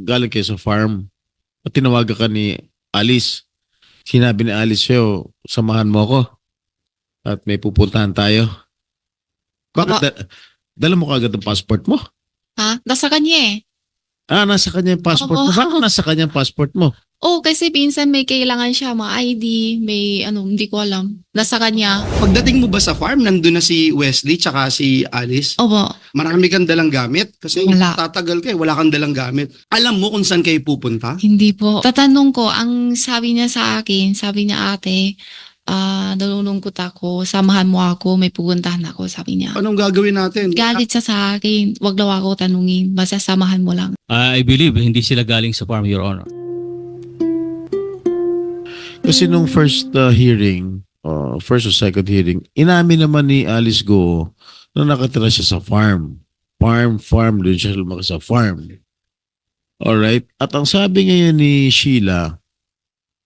galing kayo sa farm. At tinawagan ka ni Alice. Sinabi ni Alice sa'yo, samahan mo ako at may pupuntahan tayo. Bakit Opo. dala mo kagad ang passport mo? Ha? Nasa kanya eh. Ah, nasa kanya yung passport mo. Opo. Bakit nasa kanya yung passport mo? Oh, kasi minsan may kailangan siya, mga ID, may hindi ko alam. Nasa kanya. Pagdating mo ba sa farm, nandun na si Wesley tsaka si Alice? Opo. Marami kang dalang gamit? Kasi Wala. tatagal ka wala kang dalang gamit. Alam mo kung saan kayo pupunta? Hindi po. Tatanong ko, ang sabi niya sa akin, sabi niya ate, nalulungkot ako, samahan mo ako, may pupuntahan ako, sabi niya. Anong gagawin natin? Galit siya sa akin, wag daw ako tanungin, basta samahan mo lang. I believe hindi sila galing sa farm, Your Honor. Kasi nung first hearing, first or second hearing, inamin naman ni Alice Go na nakatira siya sa farm. Farm, doon siya lumaki sa farm. Alright? At ang sabi ngayon ni Sheila,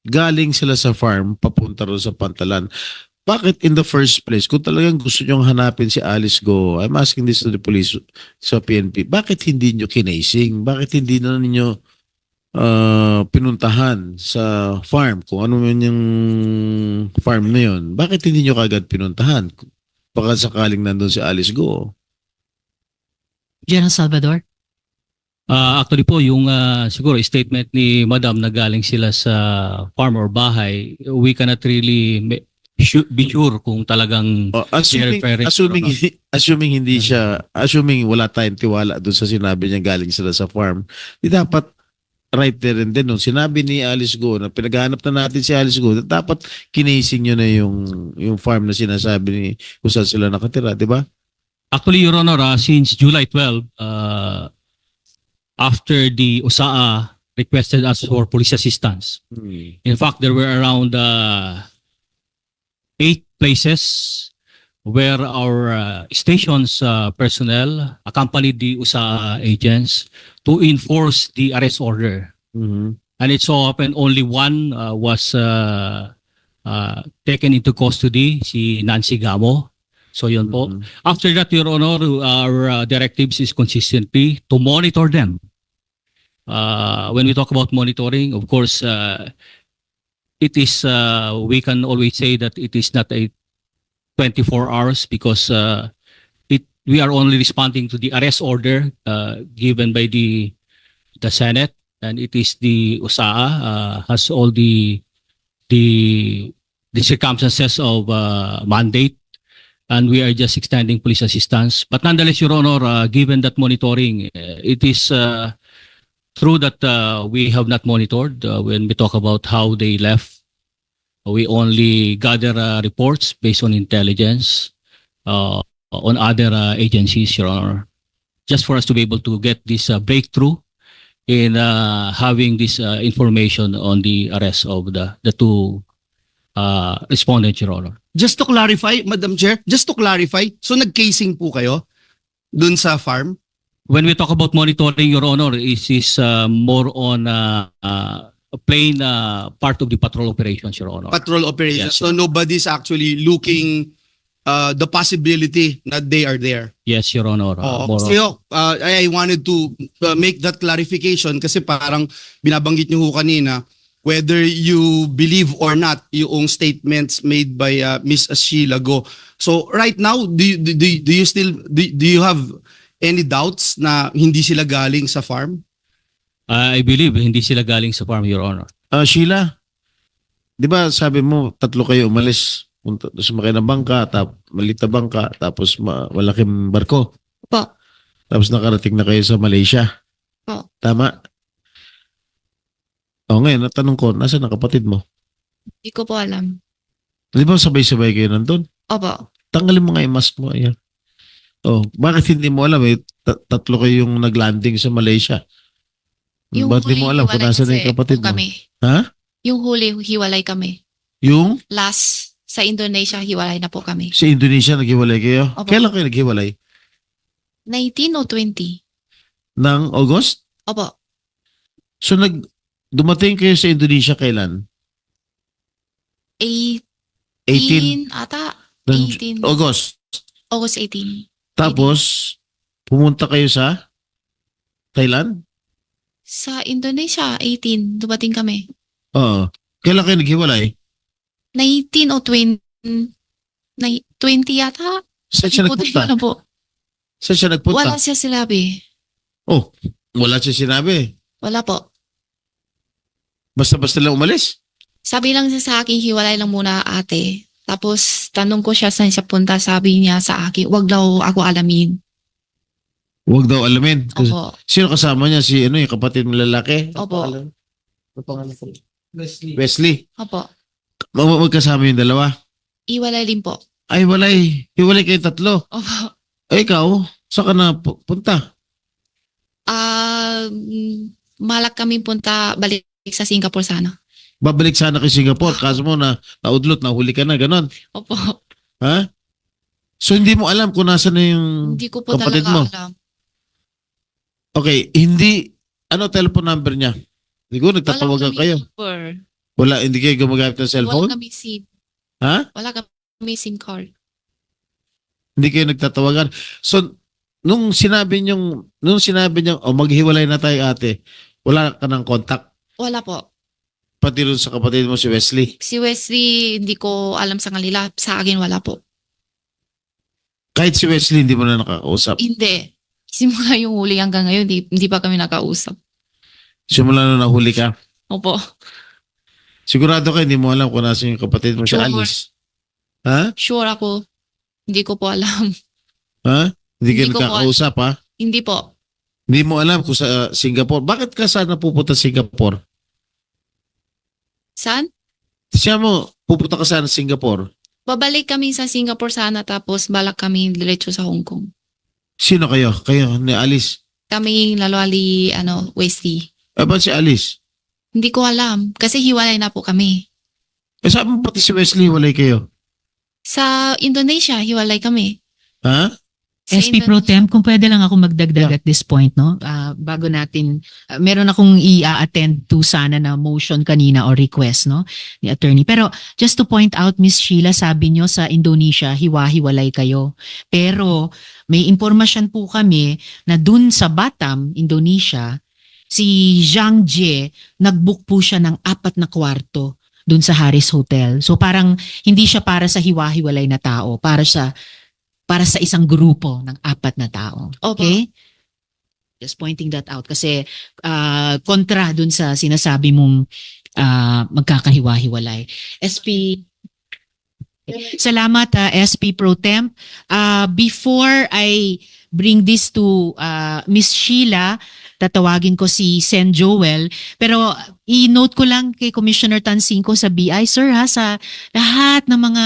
galing sila sa farm, papunta rin sa Pantalan. Bakit in the first place, kung talagang gusto nyong hanapin si Alice Go, I'm asking this to the police, sa PNP, bakit hindi nyo kinasing? Bakit hindi na ninyo pinuntahan sa farm? Kung ano man yung farm na yun, bakit hindi nyo kagad pinuntahan? Baka sakaling nandun si Alice Go. General Salvador? Actually po, yung siguro statement ni Madam na galing sila sa farm or bahay, we cannot really be sure kung talagang Assuming hindi siya, assuming wala tayong tiwala doon sa sinabi niya galing sila sa farm, di dapat right there and then nung sinabi ni Alice Go na pinaghahanap na natin si Alice Go, dapat kinasing nyo na yung farm na sinasabi ni kung saan sila nakatira, di ba? Actually, Your Honor, since July 12, after the USAA requested us for police assistance, in fact, there were around 8 places where our stations personnel accompanied the USAA agents to enforce the arrest order. And it so happened only one was taken into custody, si Nancy Gamo. So yun po. After that, Your Honor, our directives is consistently to monitor them. When we talk about monitoring, of course, it is, we can always say that it is not a 24 hours because we are only responding to the arrest order given by the Senate, and it is the USAA has all the circumstances of mandate, and we are just extending police assistance. But nonetheless, Your Honor, given that monitoring, it is true that we have not monitored when we talk about how they left. We only gather reports based on intelligence on other agencies, Your Honor, just for us to be able to get this breakthrough in having this information on the arrest of the two respondents, Your Honor. Just to clarify, Madam Chair, so nag-casing po kayo dun sa farm? When we talk about monitoring, Your Honor, it is more on a plain part of the patrol operations, Your Honor. Patrol operations. Yes. So nobody's actually looking the possibility that they are there. Yes, Your Honor. More Kasi I wanted to make that clarification kasi parang binabanggit niyo ho kanina whether you believe or not yung statements made by Miss Sheila Go. So right now, do you have any doubts na hindi sila galing sa farm? I believe hindi sila galing sa farm, Your Honor. Sheila, di ba sabi mo tatlo kayo umalis, sumakay ng bangka, maliit na bangka, tapos malaking barko. Po. Tapos nakarating na kayo sa Malaysia. Po. Tama? O ngayon, natanong ko, nasaan ang kapatid mo? Hindi ko po alam. Di ba sabay-sabay kayo nandun? Opo. Tanggalin mo nga yung mask mo. Ayan. Bakit hindi mo alam? Tatlo kayong naglanding sa Malaysia. Ba't di mo alam kung nasaan yung kapatid mo? Kami. Ha? Yung huli, hiwalay kami. Yung? Last, sa Indonesia, hiwalay na po kami. Sa Indonesia, naghiwalay kayo? Opo. Kailan kayo naghiwalay? 19 o 20? Ng August? Opo. So, dumating kayo sa Indonesia kailan? 18 ata. 18. August. August 18. Tapos, pumunta kayo sa Thailand? Sa Indonesia, 18, dumating kami. Oo. Kailan kayo naghiwalay? 19 o 20, 20 yata. Saan siya Hindi ko nagpunta? alam po. Saan siya nagpunta? Wala siya sinabi. Oh, wala siya sinabi. Wala po. Basta-basta lang umalis. Sabi lang siya sa akin, hiwalay lang muna ate. Tapos tanong ko siya saan siya punta. Sabi niya sa akin, wag daw ako alamin. Huwag daw alamin. Opo. Sino kasama niya? Si ano, yung kapatid mo lalaki? Opo. Ano pangalan ko? Wesley. Opo. Magkasama yung dalawa. Iwalay din po. Ay, walay. Hiwalay kayo tatlo. Opo. Ay, ikaw, saan ka na punta? Malak kami punta, balik sa Singapore sana. Babalik sana kay Singapore. Kaso mo na naudlot, nahuli ka na, ganon. Opo. Ha? So, hindi mo alam kung nasa na yung... Hindi ko po Kapatid talaga mo? alam. Okay, hindi... Ano telephone number niya? Siguro nagtatawagan Wala kayo. kami number. Wala, hindi kayo gumagamit ng cellphone? Wala kami SIM. Ha? Wala kami SIM card. Hindi kayo nagtatawagan. So, nung sinabi niyong, oh, maghiwalay na tayo ate, wala ka ng contact. Wala po. Pati rin sa kapatid mo si Wesley. Si Wesley, hindi ko alam sa kanila. Sa akin, wala po. Kahit si Wesley, hindi mo na nakakausap. Hindi. Simula yung huli hanggang ngayon, hindi pa kami nakausap. Simula na nahuli ka. Opo. Sigurado ka, hindi mo alam kung nasa yung kapatid mo si Sure. Alice. Ha? Sure ako. Hindi ko po alam. Ha? Hindi kayo Hindi ko po nagkakausap, ha? Hindi po. Hindi mo alam kung sa Singapore. Bakit ka sana pupunta sa Singapore? Saan? Siya mo, pupunta ka sana sa Singapore. Babalik kami sa Singapore sana tapos balak kami diretso sa Hong Kong. Sino kayo? Kayo, ni Alice. Kami lalwali, Wesley. Ba't si Alice? Hindi ko alam kasi hiwalay na po kami. Sabi mo pati si Wesley, walay kayo. Sa Indonesia, hiwalay kami. Ha? Sa SP Pro Temp, kung pwede lang ako magdagdag at this point, no? Bago natin, meron akong i-attend to sana na motion kanina or request, no? Ni attorney. Pero just to point out, Miss Sheila, sabi nyo sa Indonesia, hiwa-hiwalay kayo. Pero may impormasyon po kami na dun sa Batam, Indonesia, si Zhang Jie, nag-book po siya ng 4 na kwarto dun sa Harris Hotel. So parang hindi siya para sa hiwa-hiwalay na tao, para sa isang grupo ng 4 na tao. Opo. Okay? Just pointing that out kasi kontra dun sa sinasabi mong magkakahiwa-hiwalay. SP Salamat SP Pro Temp. Before I bring this to Miss Sheila, tatawagin ko si Sen Joel. Pero i-note ko lang kay Commissioner Tansinko sa BI, sir, ha, sa lahat ng mga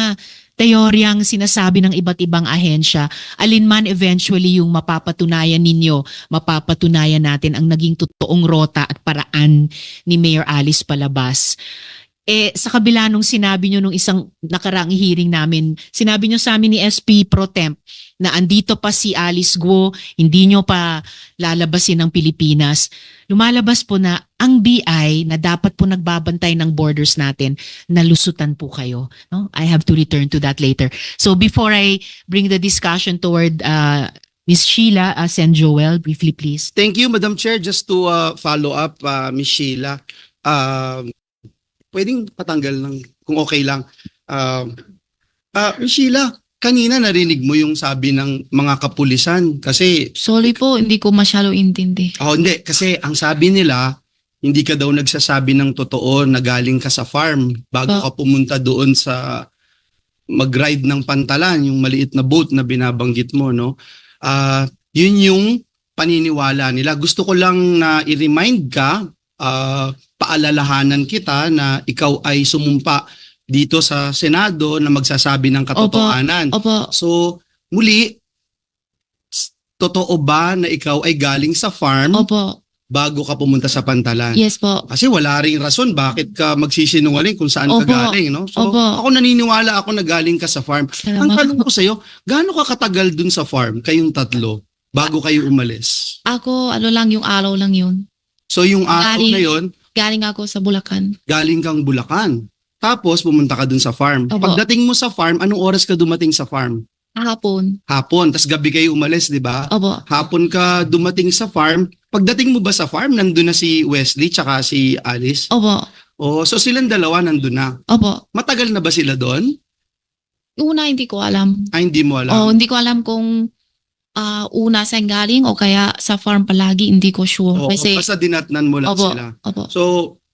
teoryang sinasabi ng iba't ibang ahensya, alinman eventually yung mapapatunayan ninyo, mapapatunayan natin ang naging totoong rota at paraan ni Mayor Alice Palabas. Sa kabila nung sinabi nyo nung isang nakaraang hearing namin, sinabi nyo sa amin ni SP Pro Temp na andito pa si Alice Guo, hindi nyo pa lalabasin ng Pilipinas. Lumalabas po na ang BI na dapat po nagbabantay ng borders natin, nalusutan po kayo. No? I have to return to that later. So before I bring the discussion toward Ms. Sheila, Sen Joel, briefly please. Thank you, Madam Chair. Just to follow up, Ms. Sheila, pwedeng patanggal ng, kung okay lang. Ms. Sheila, kanina narinig mo yung sabi ng mga kapulisan kasi Sorry po, hindi ko masyado intindi. hindi, kasi ang sabi nila, hindi ka daw nagsasabi ng totoo na galing ka sa farm bago ka pumunta doon sa mag-ride ng Pantalan, yung maliit na boat na binabanggit mo, no? Yun yung paniniwala nila. Gusto ko lang na i-remind ka, paalalahanan kita na ikaw ay sumumpa dito sa Senado na magsasabi ng katotohanan. Opo. So, muli, totoo ba na ikaw ay galing sa farm Opo. bago ka pumunta sa Pantalan? Yes po. Kasi wala ring rason bakit ka magsisinungaling kung saan ka Opo. galing, no? So, Opo. ako naniniwala ako na galing ka sa farm. Ang Salamat tanong po. ko sa'yo, gaano ka katagal dun sa farm, kayong tatlo, bago kayo umalis? Ako, lang yung araw lang yun. So, yung araw Galing. na yon, Galing ako sa Bulacan. galing kang Bulacan. Tapos, pumunta ka dun sa farm. Opo. Pagdating mo sa farm, anong oras ka dumating sa farm? Hapon. Hapon, tas gabi kayo umalis, di ba? Opo. Hapon ka dumating sa farm. Pagdating mo ba sa farm, nandun na si Wesley tsaka si Alice? Opo. Oh, so silang dalawa nandun na. Opo. Matagal na ba sila doon? Una, hindi ko alam. Ay, hindi mo alam. Oh, hindi ko alam kung una saan galing o kaya sa farm palagi, hindi ko sure. Oo, Kasi, basta dinatnan mo lang opo, sila. opo. So,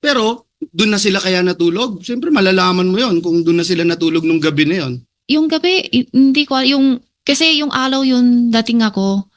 pero doon na sila kaya natulog? Siyempre malalaman mo yon kung doon na sila natulog nung gabi na yon. Yung gabi, hindi ko, kasi yung alaw yun dating ako,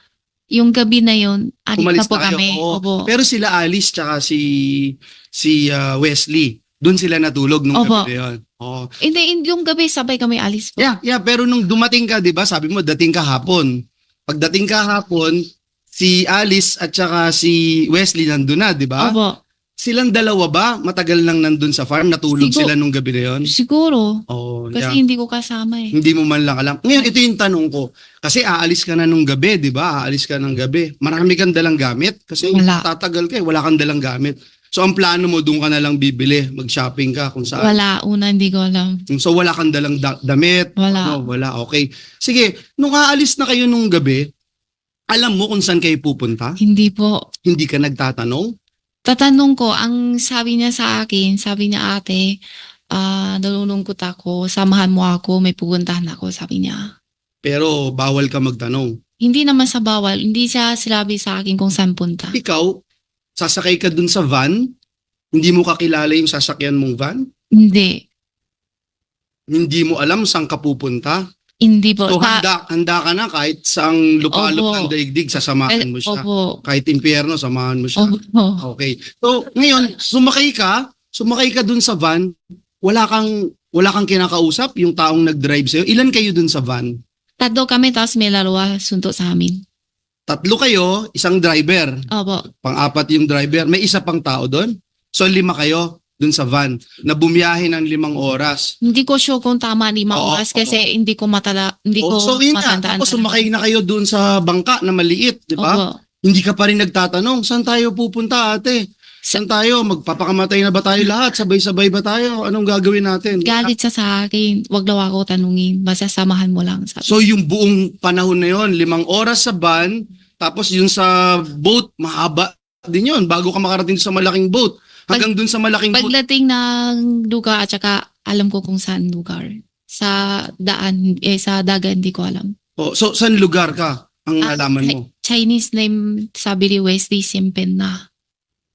yung gabi na yun, adik Umalis na po na kayo, kami. oo. Opo. Pero sila Alice tsaka si Wesley, doon sila natulog nung Opo. gabi na yon. Oh. Hindi, yung gabi sabay kami alis po. Yeah, pero nung dumating ka, 'di ba? Sabi mo dating ka hapon. Pagdating ka hapon, si Alice at saka si Wesley nandun na, 'di ba? Opo. Silang dalawa ba matagal lang nandun sa farm? Natulog Siguro- sila nung gabi na yon? Siguro. Oh, Kasi yeah. hindi ko kasama eh. Hindi mo man lang alam. Ngayon, ito yung tanong ko. Kasi aalis ka na nung gabi, di ba? Aalis ka ng gabi. Marami kang dalang gamit. Kasi Wala. tatagal ka eh. Wala kang dalang gamit. So, ang plano mo, doon ka na lang bibili. Mag-shopping ka kung saan. Wala, una hindi ko alam. So, wala kang dalang damit. Wala. No, wala. Okay. Sige, nung aalis na kayo nung gabi, alam mo kung saan kayo pupunta? Hindi po. Hindi ka nagtatanong? Tatanong ko, ang sabi niya sa akin, sabi niya ate, nalulungkot ako, samahan mo ako, may pupuntahan ako, sabi niya. Pero bawal ka magtanong. Hindi naman sa bawal, hindi siya sinabi sa akin kung saan punta. Ikaw, sasakay ka dun sa van, hindi mo kakilala yung sasakyan mong van, Hindi. hindi mo alam saan ka pupunta. Hindi po. So handa ka na kahit saang lupalop Opo. ng daigdig, sasamahan mo siya. Opo. Kahit impyerno, samahan mo siya. Opo. Okay. So ngayon, sumakay ka dun sa van, wala kang kinakausap, yung taong nag-drive sa'yo. Ilan kayo dun sa van? Tatlo kami, tapos may lalawa sunto sa amin. Tatlo kayo, isang driver. Opo. Pang-apat yung driver. May isa pang tao dun? So 5 kayo dun sa van na bumiyahe ng 5 oras. Hindi ko sure kung tama 5 Oo, oras kasi hindi ko So yun nga, matandaan. tapos sumakay na kayo dun sa bangka na maliit, di ba? Opo. Hindi ka pa rin nagtatanong, saan tayo pupunta ate? Saan tayo? Magpapakamatay na ba tayo lahat? Sabay-sabay ba tayo? Anong gagawin natin? Galit siya sa akin. Wag daw ako tanungin. Basta samahan mo lang. Sabi. So yung buong panahon na yon, 5 oras sa van, tapos yung sa boat, mahaba din yon bago ka makarating sa malaking boat. Hanggang dun sa malaking boat. Pagdating ng lugar at saka alam ko kung saan lugar. Sa daan, sa dagat hindi ko alam. Oh, so saan lugar ka? Ang alaman mo? Chinese name, sabi ni Wesley, Siempen na.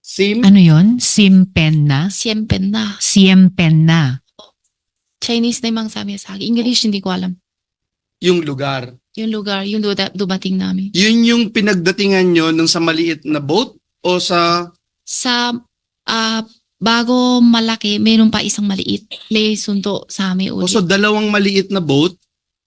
Sim? Ano yon? Simpen na? Siempen na. Siempen na. Chinese name ang sabi niya sa akin. English hindi ko alam. Yung lugar. Yung lugar, yung dumating namin. Yun yung pinagdatingan nyo nung sa maliit na boat? O sa... Sa bago malaki, mayroon pa isang maliit. May sunto sa amin O ulit. so 2 maliit na boat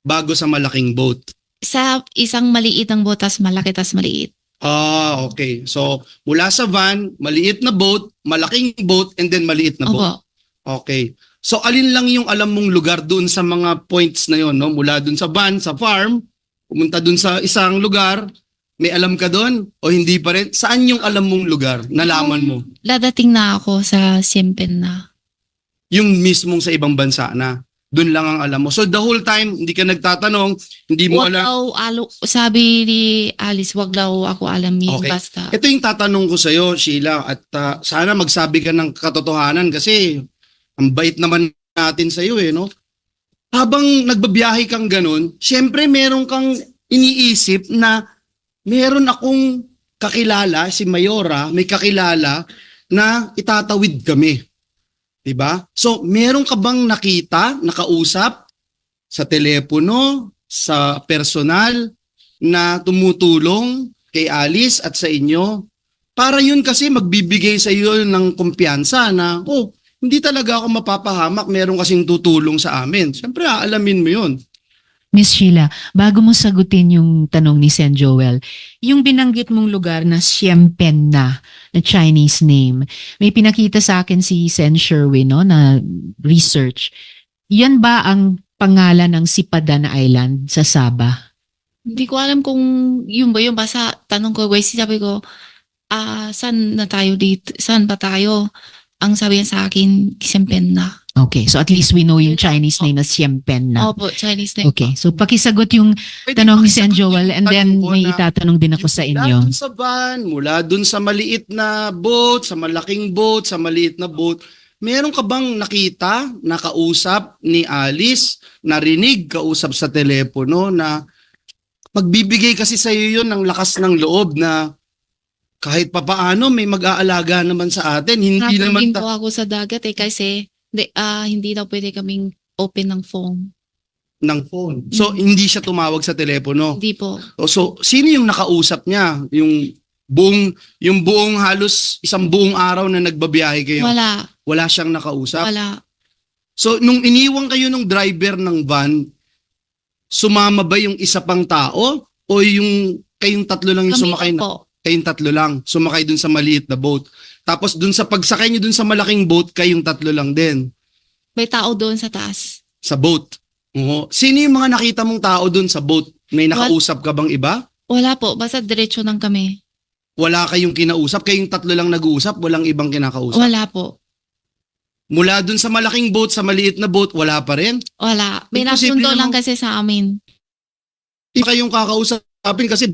bago sa malaking boat? Sa isang maliit ang boat, tas malaki, tas maliit. Ah, okay. So, mula sa van, maliit na boat, malaking boat, and then maliit na boat. Opo. Okay. So, alin lang yung alam mong lugar doon sa mga points na yon, no? Mula doon sa van, sa farm, pumunta doon sa isang lugar, may alam ka doon o hindi pa rin? Saan yung alam mong lugar? Nalaman mo? Ladating na ako sa Siempen na. Yung mismong sa ibang bansa na. Doon lang ang alam mo. So, the whole time, hindi ka nagtatanong, hindi mo Wag alam. daw, sabi ni Alice, wag daw ako alamin. Okay. Basta. Ito yung tatanong ko sa'yo, Sheila, at sana magsabi ka ng katotohanan kasi ang bait naman natin sa'yo no? Habang nagbabiyahe kang ganun, syempre meron kang iniisip na meron akong kakilala, si Mayora, may kakilala na itatawid kami. Diba? So, meron ka bang nakita, nakausap sa telepono, sa personal na tumutulong kay Alice at sa inyo? Para yun kasi magbibigay sa iyo ng kumpiyansa na, hindi talaga ako mapapahamak, meron kasing tutulong sa amin. Siyempre, aalamin mo yun. Miss Sheila, bago mo sagutin yung tanong ni Sen Joel, yung binanggit mong lugar na Siempen na Chinese name, may pinakita sa akin si Sen Sherwin na research. Yan ba ang pangalan ng Sipadan Island sa Sabah? Hindi ko alam kung yun ba yun. Basta tanong ko, Wesley, sabi ko, saan na tayo dito? Saan ba tayo? Ang sabi niya sa akin, Siempen na. Okay, so at least we know yung Chinese name na Siem Pen na. Opo, Chinese name. Okay, so pakisagot yung Pwede tanong ni pakisagot Sen Joel yung and then tanong ko may na itatanong din ako sa mula inyo. dun sa van, mula dun sa maliit na boat, sa malaking boat, sa maliit na boat, meron ka bang nakita, nakausap ni Alice, narinig, kausap sa telepono na magbibigay kasi sa iyo yun ng lakas ng loob na kahit papaano may mag-aalaga naman sa atin. Hindi naman Nakapagin po ako sa dagat kasi hindi daw pwede kaming open ng phone. ng phone. So, hindi siya tumawag sa telepono. Hindi po. So, sino yung nakausap niya? Yung buong halos isang buong araw na nagbabiyahe kayo? Wala. Wala siyang nakausap? Wala. So, nung iniwan kayo ng driver ng van, sumama ba yung isa pang tao? O yung kayong tatlo lang yung Kami sumakay lang na? po. Kayong tatlo lang, sumakay dun sa maliit na boat. Tapos dun sa pagsakay nyo dun sa malaking boat, kayong tatlo lang din May tao doon sa taas. sa boat. Oo. Sino yung mga nakita mong tao dun sa boat? May nakausap ka bang iba? Wala po. Basta diretso lang kami. Wala kayong kinausap? Kayong tatlo lang nag-uusap? Walang ibang kinakausap? Wala po. Mula dun sa malaking boat, sa maliit na boat, wala pa rin? Wala. May Imposible nasundo lang namang- kasi sa amin. Hindi kayong kakausapin kasi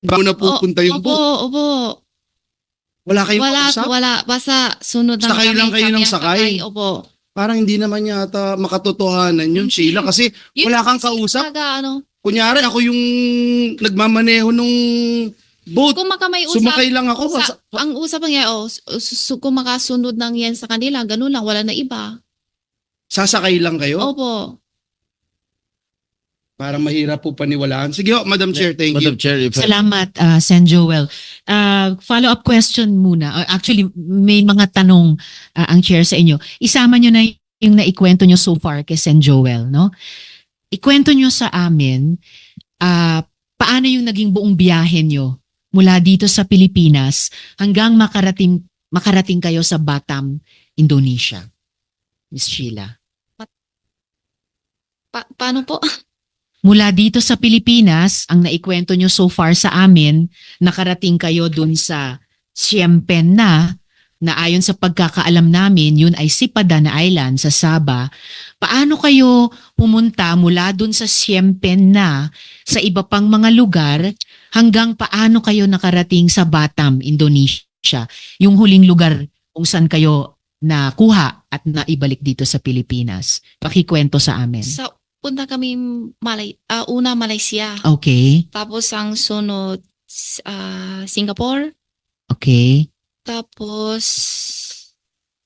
bago na pupunta yung Opo, boat. opo. Wala kayong Wala, kausap? wala. Basta sunod lang Sakay kami. lang kayo kami ng ang sakay? Opo. Parang hindi naman yata makatotohanan yun, Sheila. Kasi wala kang kausap. Kunyari, ako yung nagmamaneho nung boat. Kung may usap, Sumakay lang ako. ang usap niya, kung makasunod lang yan sa kanila, ganun lang, wala na iba. Sasakay lang kayo? Opo. Parang mahirap po paniwalaan. Sige ho, Madam Chair, thank Madam you. Chair, if I- Salamat, Sen Joel. Follow-up question muna. Actually, may mga tanong ang chair sa inyo. Isama nyo na yung naikwento nyo so far kay Sen Joel, no? Ikwento nyo sa amin, paano yung naging buong biyahe nyo mula dito sa Pilipinas hanggang makarating kayo sa Batam, Indonesia. Miss Sheila. Paano po? Mula dito sa Pilipinas, ang naikwento nyo so far sa amin, nakarating kayo dun sa Siem Pen na ayon sa pagkakaalam namin, yun ay Sipadan Island sa Sabah. Paano kayo pumunta mula dun sa Siem Pen na sa iba pang mga lugar hanggang paano kayo nakarating sa Batam, Indonesia? Yung huling lugar kung saan kayo nakuha at naibalik dito sa Pilipinas. Pakikwento sa amin. Punta kami una Malaysia. Okay. Tapos ang sunod Singapore. Okay. Tapos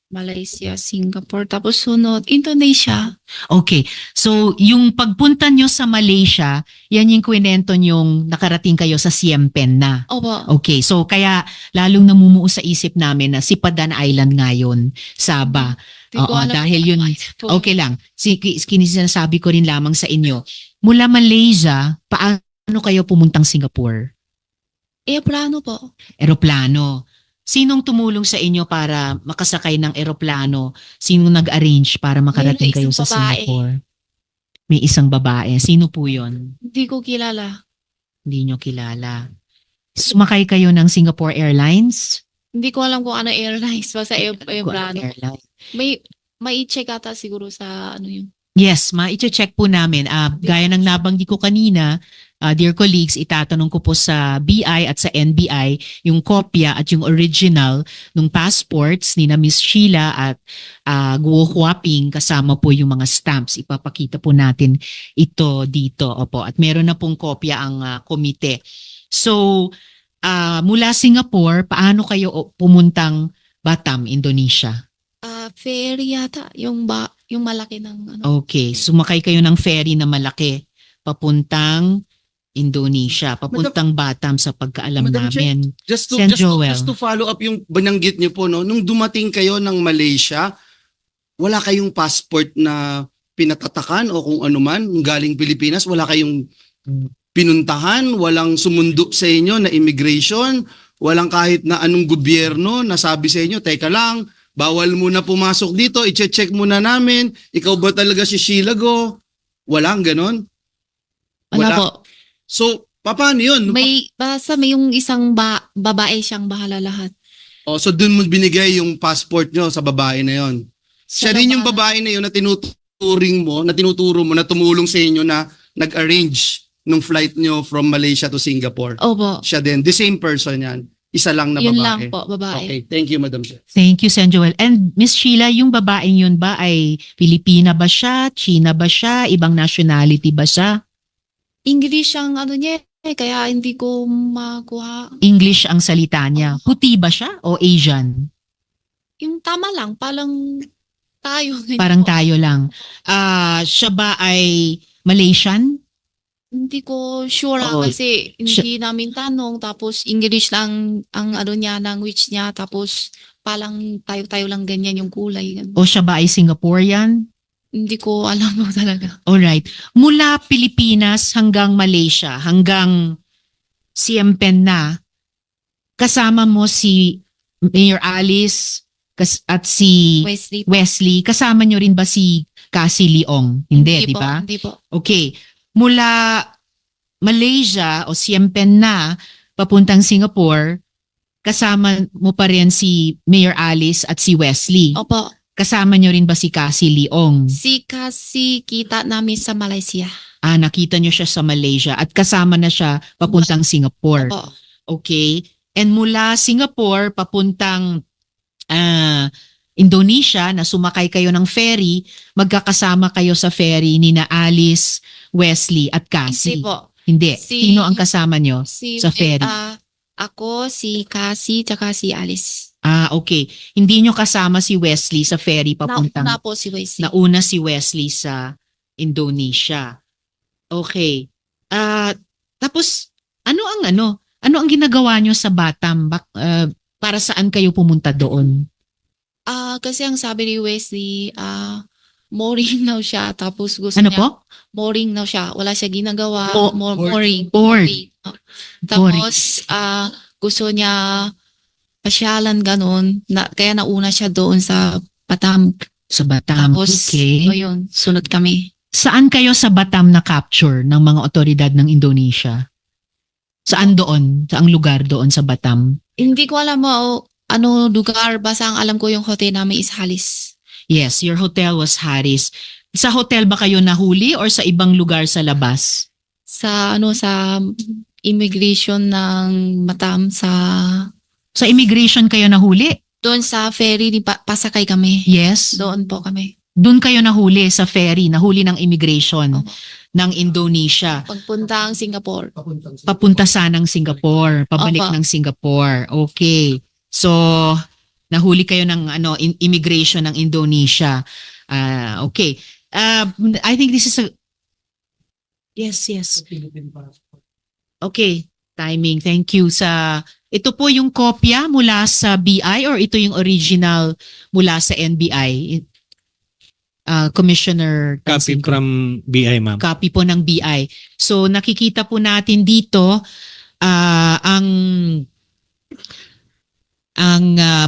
Malaysia, Singapore. Tapos sunod Indonesia. Okay. So, yung pagpunta nyo sa Malaysia, yan yung kwento nyong nakarating kayo sa Siem Pen na. Opo. Okay. So, kaya lalong namumuo sa isip namin na Sipadan Island ngayon, Sabah. Di ko Oo, alam dahil yun, kung- okay lang. Sinasabi ko rin lamang sa inyo. Mula Malaysia, paano kayo pumuntang Singapore? Plano po. Eroplano. Sinong tumulong sa inyo para makasakay ng eroplano? Sinong nag-arrange para makarating May kayo isang sa babae. Singapore? May isang babae. Sino po yon? Hindi ko kilala. Hindi nyo kilala. Sumakay kayo ng Singapore Airlines? Hindi ko alam kung ano airlines. Basta plano. Airline. May i-check ata siguro sa ano yun. Yes, ma-check po namin. Gaya ng nabanggit ko kanina, dear colleagues, itatanong ko po sa BI at sa NBI yung kopya at yung original ng passports ni na Miss Sheila at Guo Huaping kasama po yung mga stamps. Ipapakita po natin ito dito. Opo. At meron na pong kopya ang komite. So, mula Singapore, paano kayo pumuntang Batam, Indonesia? Ferry yata. Yung malaki ng ano. Okay, sumakay kayo ng ferry na malaki papuntang Indonesia, papuntang Batam sa pagkaalam Madam Chair, namin. Just Sen Joel. to follow up yung bananggit niyo po, no? Nung dumating kayo ng Malaysia, wala kayong passport na pinatatakan o kung ano man, galing Pilipinas, wala kayong pinuntahan, walang sumundo sa inyo na immigration, walang kahit na anong gobyerno na sabi sa inyo, teka lang, bawal muna pumasok dito, i-check muna namin, ikaw ba talaga si Sheila Go? Walang ganon? Wala po. So, paano yun? Basta may yung isang babae siyang bahala lahat. Oh, so dun mo binigay yung passport nyo sa babae na yon. Siya Sa rin yung babae. babae na yun na tinuturo mo, na tumulong sa inyo na nag-arrange nung flight nyo from Malaysia to Singapore. Opo. Siya din, the same person yan. Isa lang na Yun babae. lang po, babae. Okay, thank you, Madam Chair. Thank you, Sen Joel. And Miss Sheila, yung babaeng yun ba ay Pilipina ba siya? China ba siya? Ibang nationality ba siya? English ang ano niya kaya hindi ko makuha. English ang salita niya. Puti ba siya o Asian? Yung tama lang, parang tayo. Parang tayo lang. Siya ba ay Malaysian? Hindi ko sure Oo. kasi hindi namin tanong tapos English lang ang ano niya, language niya tapos parang tayo-tayo lang ganyan yung kulay. Ganun. O siya ba ay Singaporean? Hindi ko alam mo talaga. Alright. Mula Pilipinas hanggang Malaysia, hanggang Siem Pen na, kasama mo si Mayor Alice at si Wesley. Wesley. Kasama nyo rin ba si Cassie Leong? Hindi, di po, ba? Hindi po. Okay. Mula Malaysia o Siem Pen na papuntang Singapore, kasama mo pa rin si Mayor Alice at si Wesley. Opo. Kasama nyo rin ba si Cassie Leong? Si kasi kita namin sa Malaysia. Nakita nyo siya sa Malaysia at kasama na siya papuntang Singapore. Opo. Okay. And mula Singapore papuntang Indonesia na sumakay kayo ng ferry, magkakasama kayo sa ferry ni na Alice, Wesley at Hindi Cassie. po. Hindi. Si- Sino ang kasama nyo? Si Sa ferry. ako, si Cassie, tsaka si Alice. Okay. Hindi nyo kasama si Wesley sa ferry papuntang... Nauna po si Wesley. Nauna si Wesley sa Indonesia. Okay. Tapos, ano ang ginagawa nyo sa Batam? Para saan kayo pumunta doon? Kasi ang sabi ni Wesley, mooring na siya. Tapos gusto Ano niya, po? mooring na siya. Wala siya ginagawa. Mooring. Bored. Tapos, gusto niya pasyalan ganun. Kaya nauna siya doon sa Batam. Sa Batam. Tapos, Okay. ayun, sunod kami. Saan kayo sa Batam na-capture ng mga otoridad ng Indonesia? Saan doon? Saang lugar doon sa Batam? Hindi ko alam mo ano lugar. Basta ang alam ko yung hotel namin is Halis. Yes, your hotel was Harris. Sa hotel ba kayo nahuli or sa ibang lugar sa labas? Sa immigration ng Batam Sa immigration kayo nahuli? doon sa ferry ni pasakay kami. Yes. Doon po kami. Doon kayo nahuli sa ferry, nahuli ng immigration ng Indonesia. Pagpunta ang Singapore. Papunta sanang Singapore, pabalik Opo. ng Singapore. Okay. So, nahuli kayo ng immigration ng Indonesia. Okay. I think this is a... Yes. Okay. Timing. Thank you ito po yung kopya mula sa BI or ito yung original mula sa NBI? Commissioner Copy Tansinko. from BI, ma'am. Copy po ng BI. So nakikita po natin dito ang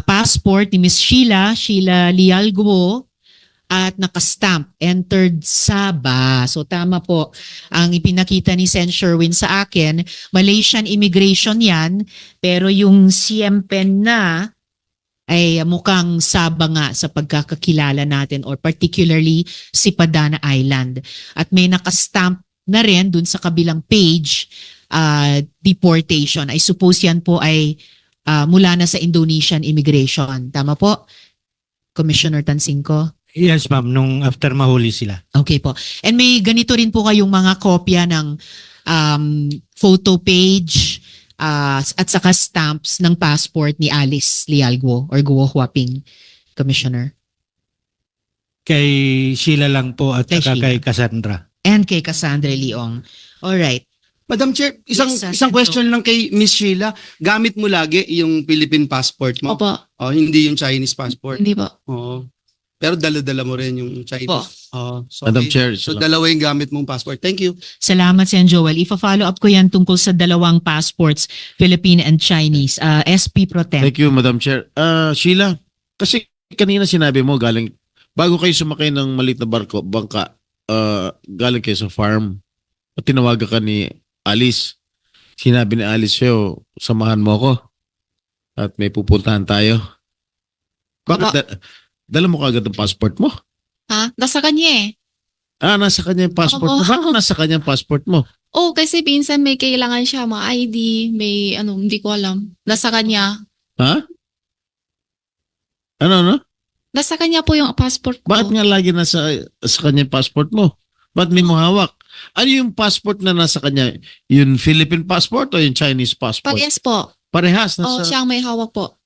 passport ni Miss Sheila Lialguo at nakastamp, entered Sabah. So tama po ang ipinakita ni Sen Sherwin sa akin. Malaysian immigration yan, pero yung Siem Pen na ay mukhang Sabah nga sa pagkakakilala natin or particularly si Padana Island. At may nakastamp na rin dun sa kabilang page, deportation. I suppose yan po ay mula na sa Indonesian immigration. Tama po, Commissioner Tansinko? Yes, ma'am. Nung after mahuli sila. Okay po. And may ganito rin po kayong mga kopya ng photo page at saka stamps ng passport ni Alice Lialguo or Guo Huaping, Commissioner. Kay Sheila lang po at Kay saka Sheila. kay Cassandra. And kay Cassandra Leong. Alright. Madam Chair, isang Yes, isang Senator. question lang kay Miss Sheila. Gamit mo lagi yung Philippine passport mo? Opo. Hindi yung Chinese passport. Hindi po. Oo. Pero dala-dala mo rin yung Chinese. Po. So, Madam okay. Chair, So dalawa yung gamit mong passport. Thank you. Salamat, Sen Joel. Ifa-follow up ko yan tungkol sa dalawang passports, Philippine and Chinese. SP Pro Tem. Thank you, Madam Chair. Sheila, kasi kanina sinabi mo bago kayo sumakay ng maliit na bangka, galing kayo sa farm, at tinawagan ka ni Alice. Sinabi ni Alice sa'yo, samahan mo ako. At may pupuntahan tayo. Bakit? Dala mo kagad ang passport mo? Ha? Nasa kanya eh. Nasa kanya yung passport mo. Opo. Bakit nasa kanya yung passport mo? Oh, kasi minsan may kailangan siya, mga ID, may ano, hindi ko alam. Nasa kanya. Ha? Ano? Nasa kanya po yung passport ko. Bakit nga lagi nasa sa kanya yung passport mo? Bakit may mo hawak? Ano yung passport na nasa kanya? Yung Philippine passport o yung Chinese passport? Parehas po. Parehas. Oh, Nasa... siyang may hawak po.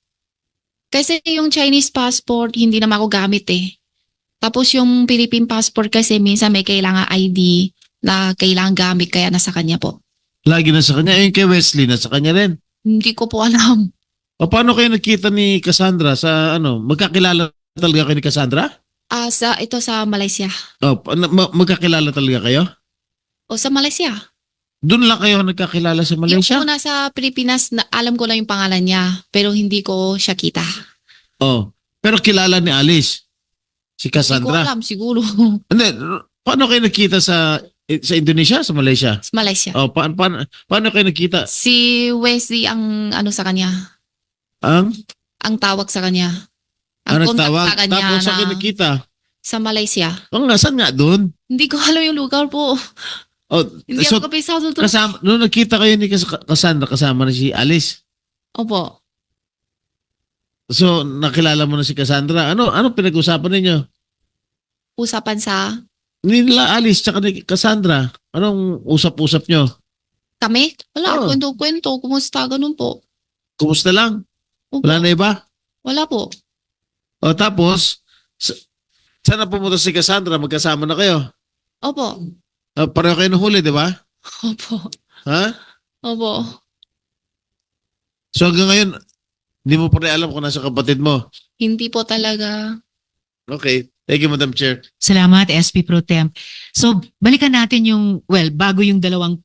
Kasi yung Chinese passport, hindi naman ako gamit eh. Tapos yung Philippine passport kasi minsan may kailangan ID na kailangan gamit kaya nasa kanya po. Lagi nasa kanya. Yung kay Wesley, nasa kanya rin. Hindi ko po alam. O paano kayo nakita ni Cassandra sa ano? Magkakilala talaga kayo ni Cassandra? Ito sa Malaysia. O, magkakilala talaga kayo? O sa Malaysia. Doon lang kayo nagkakilala sa Malaysia? Yung una sa Pilipinas, na, alam ko lang yung pangalan niya, pero hindi ko siya kita. Oh, pero kilala ni Alice. Si Hindi ko Cassandra. alam, siguro. Hindi, paano kayo nakita sa Indonesia, sa Malaysia? Sa Malaysia. Oh, paano kayo nakita? Si Wesley ang ano sa kanya, ang tawag sa kanya. Ang contact nagtawag? sa kanya Tapos sa na kayo nakita? sa Malaysia. Oh, saan nga doon? Hindi ko alam yung lugar po. Oh, Hindi so, ako kapisado to. kasama, nung nakita kayo ni Cassandra, kasama na si Alice. Opo. So, nakilala mo na si Cassandra. Ano pinag-usapan ninyo? Usapan sa Nila Alice tsaka ni Cassandra. Anong usap-usap nyo? kami. Wala, Oh. kwento-kwento. Kumusta? Ganun po. Kumusta lang? Opo. Wala na iba? Wala po. O tapos, saan na pumunta si Cassandra? Magkasama na kayo. Opo. Pareho kayo nahuli, di ba? Opo. Ha? Opo. So hanggang ngayon, hindi mo pa rin alam kung nasa kapatid mo. Hindi po talaga. Okay. Thank you, Madam Chair. Salamat, SP Pro Temp. So, balikan natin yung, bago yung dalawang